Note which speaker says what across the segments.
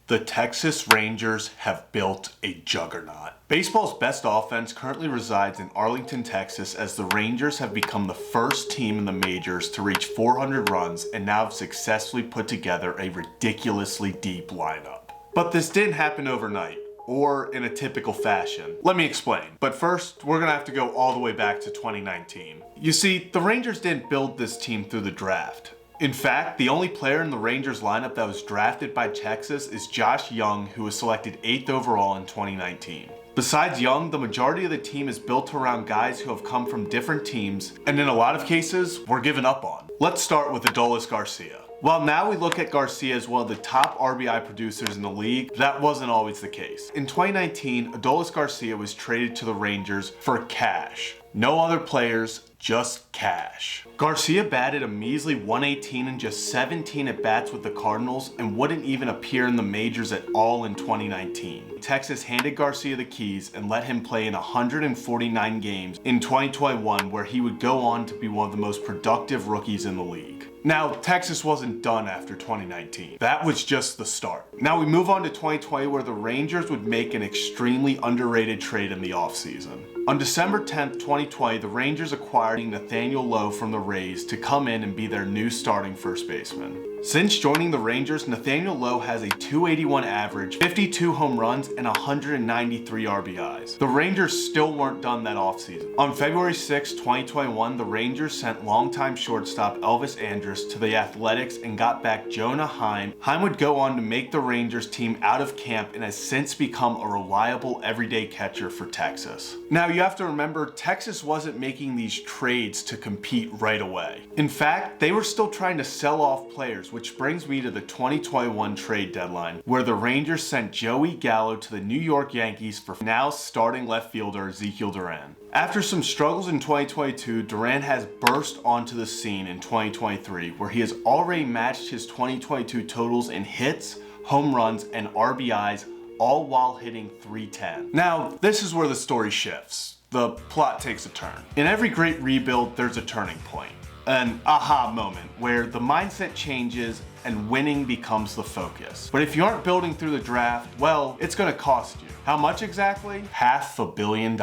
Speaker 1: The Texas Rangers have built a juggernaut. Baseball's best offense currently resides in Arlington, Texas, as the Rangers have become the first team in the majors to reach 400 runs and now have successfully put together a ridiculously deep lineup. But this didn't happen overnight, or in a typical fashion. Let me explain. But first, we're gonna have to go all the way back to 2019. You see, the Rangers didn't build this team through the draft. In fact, the only player in the Rangers lineup that was drafted by Texas is Josh Jung, who was selected 8th overall in 2019. Besides Jung, the majority of the team is built around guys who have come from different teams, and in a lot of cases, were given up on. Let's start with Adolis Garcia. While now we look at Garcia as one of the top RBI producers in the league, that wasn't always the case. In 2019, Adolis Garcia was traded to the Rangers for cash. No other players, just cash. Garcia batted a measly 118 in just 17 at-bats with the Cardinals and wouldn't even appear in the majors at all in 2019. Texas handed Garcia the keys and let him play in 149 games in 2021, where he would go on to be one of the most productive rookies in the league. Now, Texas wasn't done after 2019. That was just the start. Now we move on to 2020, where the Rangers would make an extremely underrated trade in the offseason. On December 10th, 2020, the Rangers acquired Nathaniel Lowe from the Rays to come in and be their new starting first baseman. Since joining the Rangers, Nathaniel Lowe has a .281 average, 52 home runs, and 193 RBIs. The Rangers still weren't done that offseason. On February 6, 2021, the Rangers sent longtime shortstop Elvis Andrus to the Athletics and got back Jonah Heim. Heim would go on to make the Rangers team out of camp and has since become a reliable everyday catcher for Texas. Now you have to remember, Texas wasn't making these trades to compete right away. In fact, they were still trying to sell off players, which brings me to the 2021 trade deadline, where the Rangers sent Joey Gallo to the New York Yankees for now starting left fielder Ezekiel Duran. After some struggles in 2022, Duran has burst onto the scene in 2023, where he has already matched his 2022 totals in hits, home runs, and RBIs, all while hitting .310. Now, this is where the story shifts. The plot takes a turn. In every great rebuild, there's a turning point. An aha moment where the mindset changes and winning becomes the focus. But if you aren't building through the draft, well, it's gonna cost you. How much exactly? $500 million.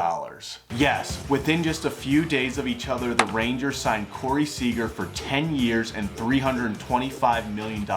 Speaker 1: Yes, within just a few days of each other, the Rangers signed Corey Seager for 10 years and $325 million,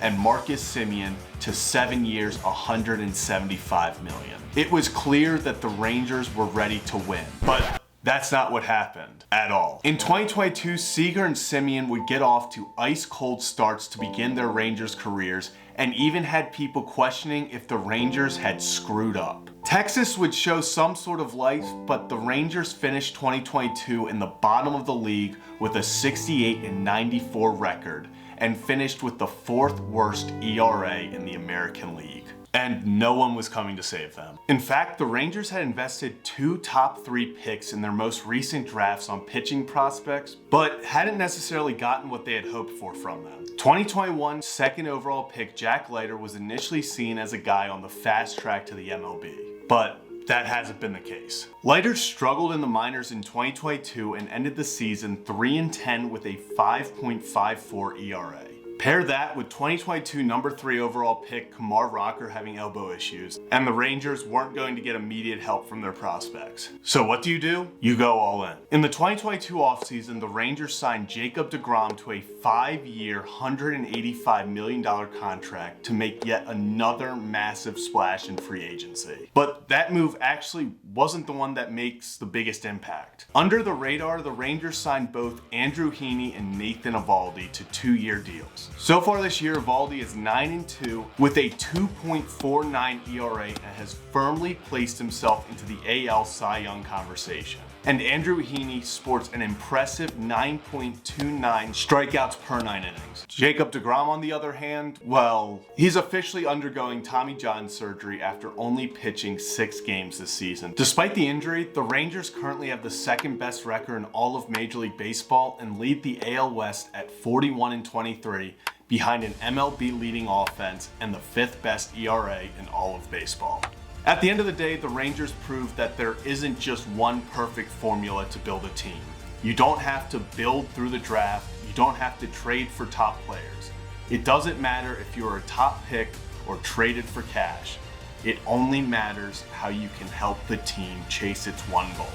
Speaker 1: and Marcus Semien to 7 years, $175 million. It was clear that the Rangers were ready to win, but that's not what happened at all. In 2022, Seager and Semien would get off to ice-cold starts to begin their Rangers careers, and even had people questioning if the Rangers had screwed up. Texas would show some sort of life, but the Rangers finished 2022 in the bottom of the league with a 68-94 record, and finished with the 4th worst ERA in the American League. And no one was coming to save them. In fact, the Rangers had invested 2 top 3 picks in their most recent drafts on pitching prospects, but hadn't necessarily gotten what they had hoped for from them. 2021 second overall pick Jack Leiter was initially seen as a guy on the fast track to the MLB, but that hasn't been the case. Leiter struggled in the minors in 2022 and ended the season 3-10 with a 5.54 ERA. Pair that with 2022 number 3 overall pick Kumar Rocker having elbow issues, and the Rangers weren't going to get immediate help from their prospects. So what do? You go all in. In the 2022 offseason, the Rangers signed Jacob deGrom to a 5-year, $185 million contract to make yet another massive splash in free agency. But that move actually wasn't the one that makes the biggest impact. Under the radar, the Rangers signed both Andrew Heaney and Nathan Eovaldi to 2-year deals. So far this year, Eovaldi is 9-2 with a 2.49 ERA and has firmly placed himself into the AL Cy Young conversation. And Andrew Heaney sports an impressive 9.29 strikeouts per 9 innings. Jacob deGrom, on the other hand, well, he's officially undergoing Tommy John surgery after only pitching 6 games this season. Despite the injury, the Rangers currently have the 2nd best record in all of Major League Baseball and lead the AL West at 41-23, behind an MLB leading offense and the 5th best ERA in all of baseball. At the end of the day, the Rangers proved that there isn't just one perfect formula to build a team. You don't have to build through the draft. You don't have to trade for top players. It doesn't matter if you're a top pick or traded for cash. It only matters how you can help the team chase its one goal: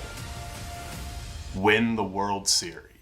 Speaker 1: win the World Series.